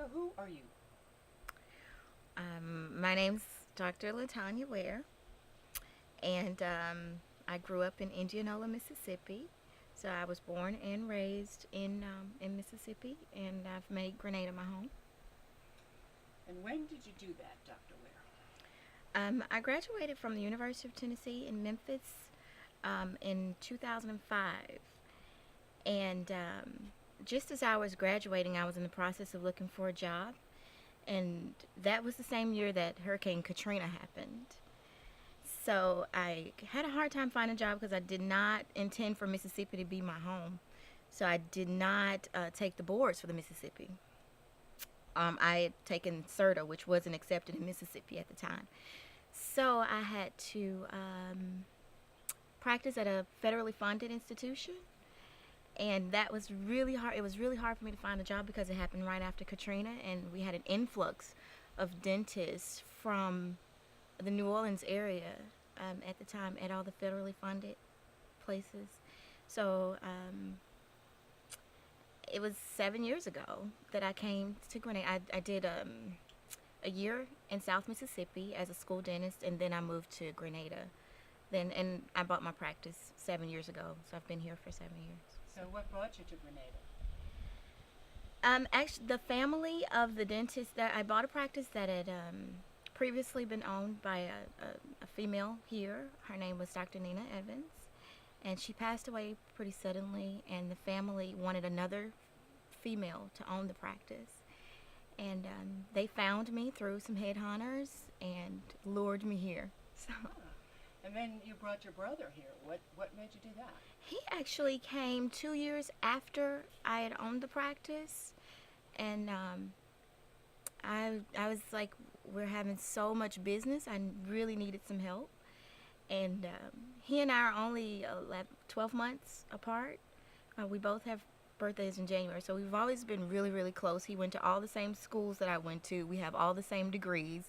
So who are you? My name's Dr. Latonya Ware, and I grew up in Indianola, Mississippi. So I was born and raised in Mississippi, and I've made Grenada my home. And when did you do that, Dr. Ware? I graduated from the University of Tennessee in Memphis in 2005, and just as I was graduating, I was in the process of looking for a job, and that was the same year that Hurricane Katrina happened. So I had a hard time finding a job because I did not intend for Mississippi to be my home. So I did not take the boards for the Mississippi. I had taken CERTA, which wasn't accepted in Mississippi at the time. So I had to practice at a federally funded institution. And that was really hard. It was really hard for me to find a job because it happened right after Katrina, and we had an influx of dentists from the New Orleans area at the time at all the federally funded places. So it was 7 years ago that I came to Grenada. I did a year in South Mississippi as a school dentist, and then I moved to Grenada. And I bought my practice 7 years ago, so I've been here for 7 years. So what brought you to Grenada? Actually, the family of the dentist that I bought a practice that had previously been owned by a female here. Her name was Dr. Nina Evans, and she passed away pretty suddenly. And the family wanted another female to own the practice, and they found me through some headhunters and lured me here. So Ah, and then you brought your brother here. What made you do that? he actually came 2 years after I had owned the practice, and I was like, we're having so much business. I really needed some help, and he and I are only 12 months apart. We both have birthdays in January, so we've always been really, really close. He went to all the same schools that I went to. We have all the same degrees,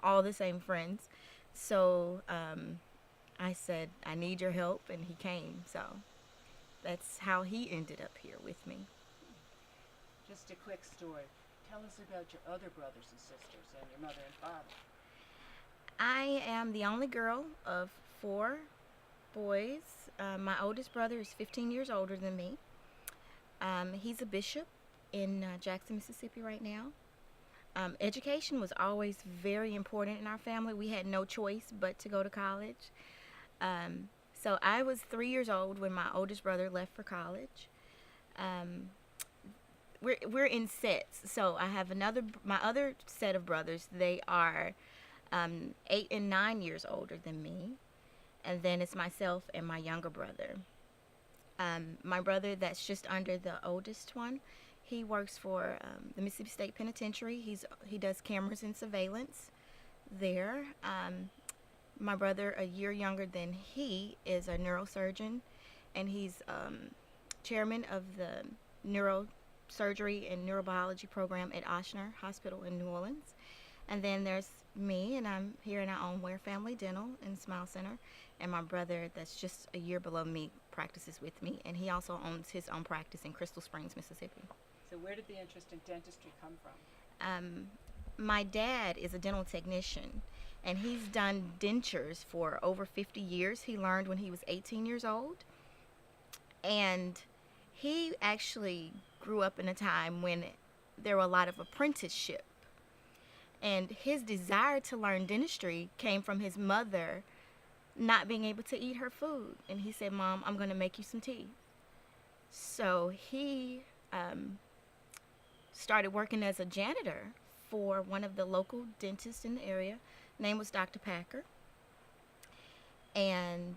all the same friends. So I said, I need your help, and he came. So that's how he ended up here with me. Just a quick story. Tell us about your other brothers and sisters and your mother and father. I am the only girl of four boys. My oldest brother is 15 years older than me. He's a bishop in Jackson, Mississippi right now. Education was always very important in our family. We had no choice but to go to college. So I was 3 years old when my oldest brother left for college. Um, we're in sets. So I have my other set of brothers. They are 8 and 9 years older than me, and then it's myself and my younger brother. My brother, that's just under the oldest one, he works for the Mississippi State Penitentiary. He does cameras and surveillance there. My brother, a year younger than he, is a neurosurgeon, and he's chairman of the neurosurgery and neurobiology program at Ochsner Hospital in New Orleans. And then there's me, and I'm here in our own Ware Family Dental and Smile Center. And my brother, that's just a year below me, practices with me, and he also owns his own practice in Crystal Springs, Mississippi. So where did the interest in dentistry come from? Um, my dad is a dental technician, and he's done dentures for over 50 years. He learned when he was 18 years old, and he actually grew up in a time when there were a lot of apprenticeship. And his desire to learn dentistry came from his mother not being able to eat her food. And he said, Mom, I'm going to make you some teeth. So he started working as a janitor for one of the local dentists in the area. Name was Dr. Packer. And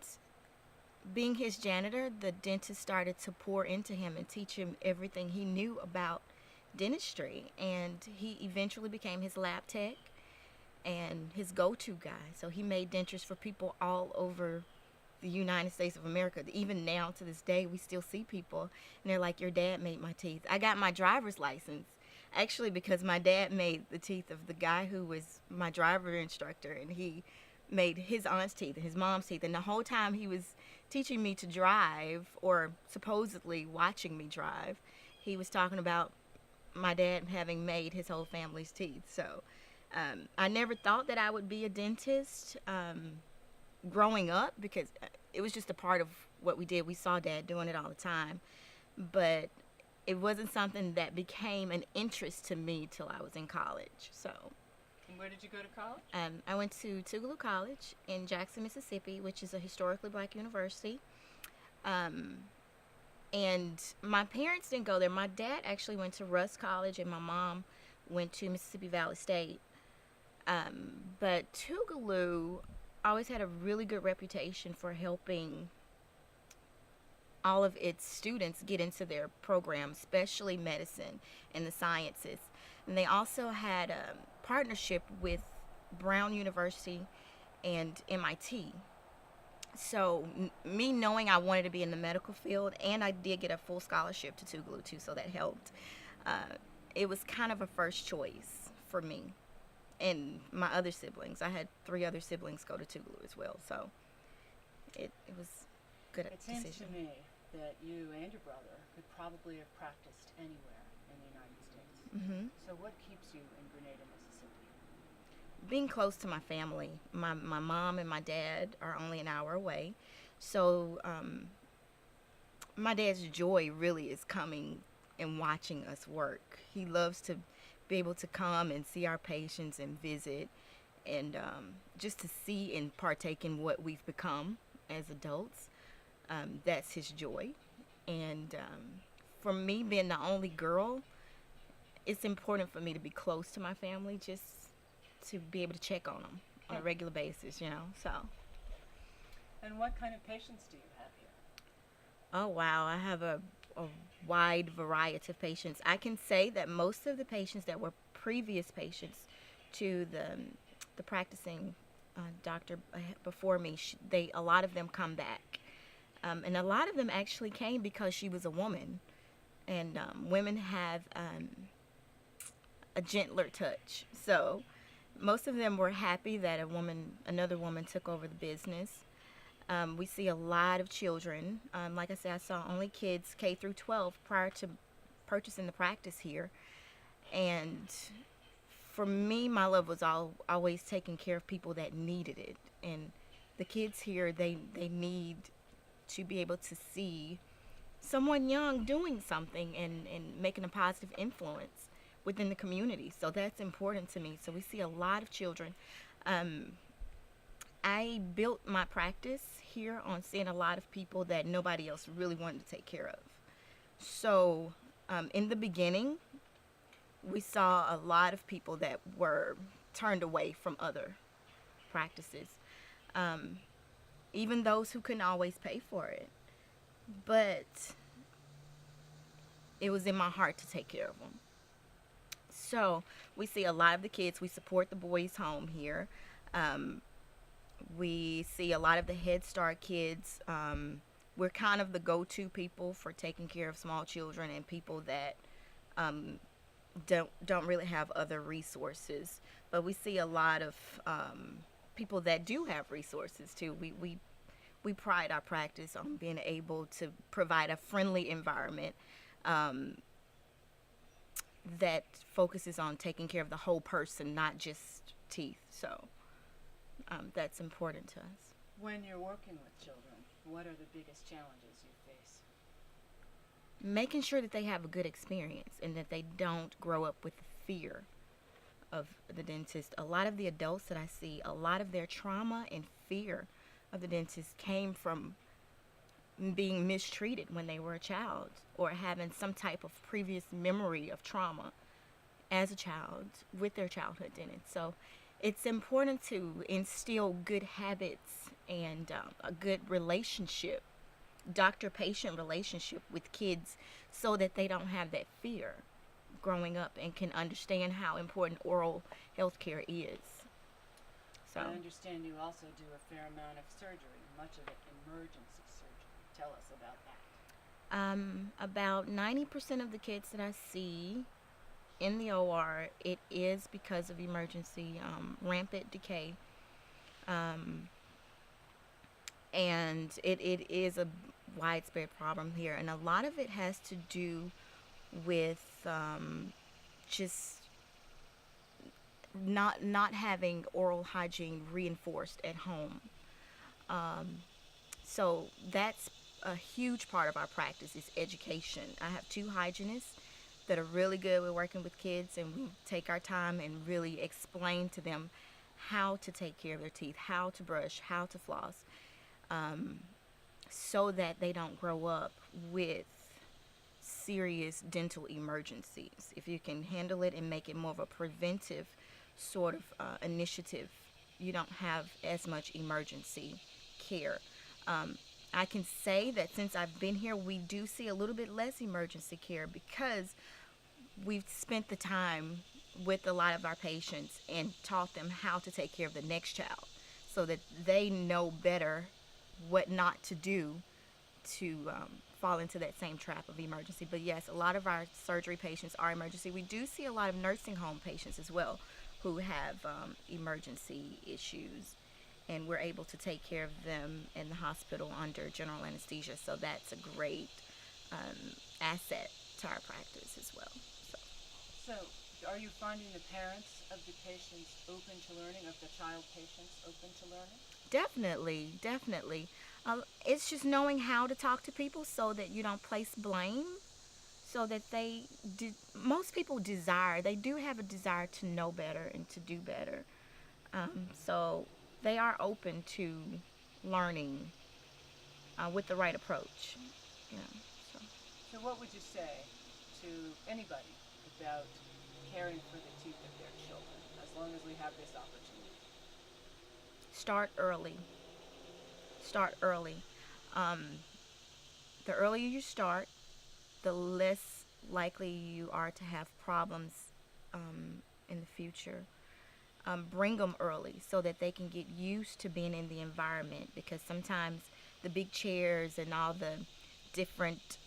being his janitor, the dentist started to pour into him and teach him everything he knew about dentistry. And he eventually became his lab tech and his go-to guy. So he made dentures for people all over the United States of America. Even now, to this day, we still see people, and they're like, your dad made my teeth. I got my driver's license, actually, because my dad made the teeth of the guy who was my driver instructor, and he made his aunt's teeth and his mom's teeth. And the whole time he was teaching me to drive, or supposedly watching me drive, he was talking about my dad having made his whole family's teeth. So I never thought that I would be a dentist growing up, because it was just a part of what we did. We saw Dad doing it all the time. But it wasn't something that became an interest to me till I was in college. So And where did you go to college? I went to Tougaloo College in Jackson, Mississippi, which is a historically black university. Um, and my parents didn't go there. My dad actually went to Russ College, and my mom went to Mississippi Valley State. But Tougaloo always had a really good reputation for helping all of its students get into their program, especially medicine and the sciences. And they also had a partnership with Brown University and MIT. So me knowing I wanted to be in the medical field, and I did get a full scholarship to Tougaloo too, so that helped. It was kind of a first choice for me and my other siblings. I had 3 other siblings go to Tougaloo as well, so it was a good It seems decision. to me that you and your brother could probably have practiced anywhere in the United States. Hmm. So what keeps you in Grenada, Mississippi? Being close to my family. My mom and my dad are only an hour away, so my dad's joy really is coming and watching us work. He loves to be able to come and see our patients and visit, and just to see and partake in what we've become as adults. That's his joy. And for me, being the only girl, it's important for me to be close to my family, just to be able to check on them on a regular basis, so. And what kind of patients do you have here? Oh, wow. I have a wide variety of patients. I can say that most of the patients that were previous patients to the practicing doctor before me, a lot of them come back. And a lot of them actually came because she was a woman. And women have a gentler touch. So most of them were happy that another woman took over the business. We see a lot of children. Like I said, I saw only kids K through 12 prior to purchasing the practice here. And for me, my love was always taking care of people that needed it. And the kids here, they need to be able to see someone young doing something and making a positive influence within the community. So that's important to me. So we see a lot of children. I built my practice here on seeing a lot of people that nobody else really wanted to take care of. So in the beginning, we saw a lot of people that were turned away from other practices. Even those who couldn't always pay for it. But it was in my heart to take care of them. So we see a lot of the kids. We support the boys' home here. We see a lot of the Head Start kids. We're kind of the go-to people for taking care of small children and people that don't really have other resources. But we see a lot of people that do have resources too. We pride our practice on being able to provide a friendly environment that focuses on taking care of the whole person, not just teeth. So that's important to us. When you're working with children, what are the biggest challenges you face? Making sure that they have a good experience and that they don't grow up with fear of the dentist. A lot of the adults that I see, a lot of their trauma and fear of the dentist came from being mistreated when they were a child or having some type of previous memory of trauma as a child with their childhood dentist. So it's important to instill good habits and a good relationship, doctor-patient relationship with kids, so that they don't have that fear growing up and can understand how important oral health care is. So I understand you also do a fair amount of surgery, much of it emergency surgery. Tell us about that. about 90% of the kids that I see in the OR, it is because of emergency, rampant decay. And it is a widespread problem here. And a lot of it has to do with just not having oral hygiene reinforced at home. So that's a huge part of our practice is education. I have 2 hygienists that are really good with working with kids, and we take our time and really explain to them how to take care of their teeth, how to brush, how to floss, so that they don't grow up with serious dental emergencies. If you can handle it and make it more of a preventive sort of initiative, you don't have as much emergency care. I can say that since I've been here, we do see a little bit less emergency care because we've spent the time with a lot of our patients and taught them how to take care of the next child so that they know better what not to do to fall into that same trap of emergency. But yes, a lot of our surgery patients are emergency. We do see a lot of nursing home patients as well who have emergency issues, and we're able to take care of them in the hospital under general anesthesia. So that's a great asset to our practice as well. So are you finding the parents of the patients open to learning, of the child patients open to learning? Definitely. It's just knowing how to talk to people so that you don't place blame, so that most people they do have a desire to know better and to do better. So they are open to learning with the right approach. You know, so what would you say to anybody about caring for the teeth of their children, as long as we have this opportunity? Start early. The earlier you start, the less likely you are to have problems in the future. Bring them early so that they can get used to being in the environment, because sometimes the big chairs and all the different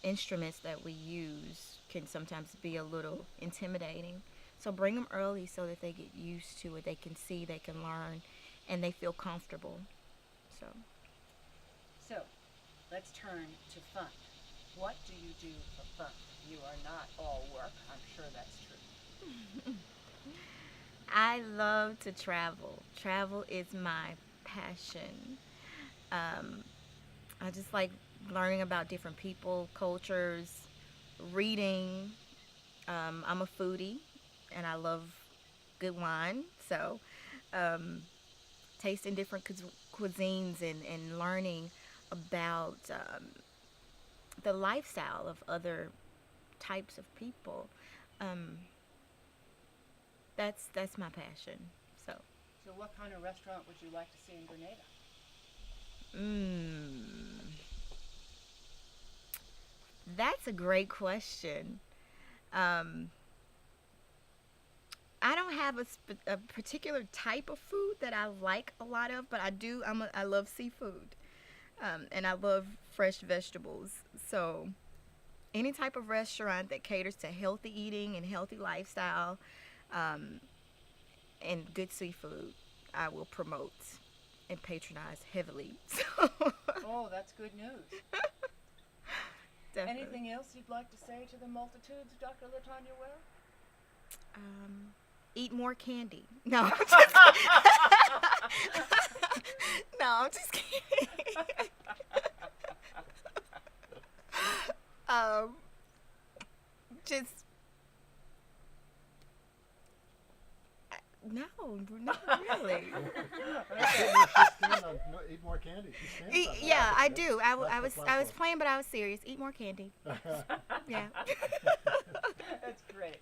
instruments that we use can sometimes be a little intimidating. So bring them early so that they get used to it, they can see, they can learn, and they feel comfortable. So let's turn to fun. What do you do for fun? You are not all work, I'm sure that's true. I love to travel. Travel is my passion. I just like learning about different people, cultures, reading. I'm a foodie, and I love good wine. So tasting different cuisines and learning about the lifestyle of other types of people. That's my passion. So what kind of restaurant would you like to see in Grenada? That's a great question. I don't have a particular type of food that I like a lot of, but I love seafood, and I love fresh vegetables. So any type of restaurant that caters to healthy eating and healthy lifestyle, and good seafood, I will promote and patronize heavily. Oh, that's good news. Definitely. Anything else you'd like to say to the multitudes, Dr. Latonya Ware? Eat more candy. No, I'm just kidding. Just no, not really. Eat more candy. Yeah, I do. I was playing, but I was serious. Eat more candy. Yeah. That's great.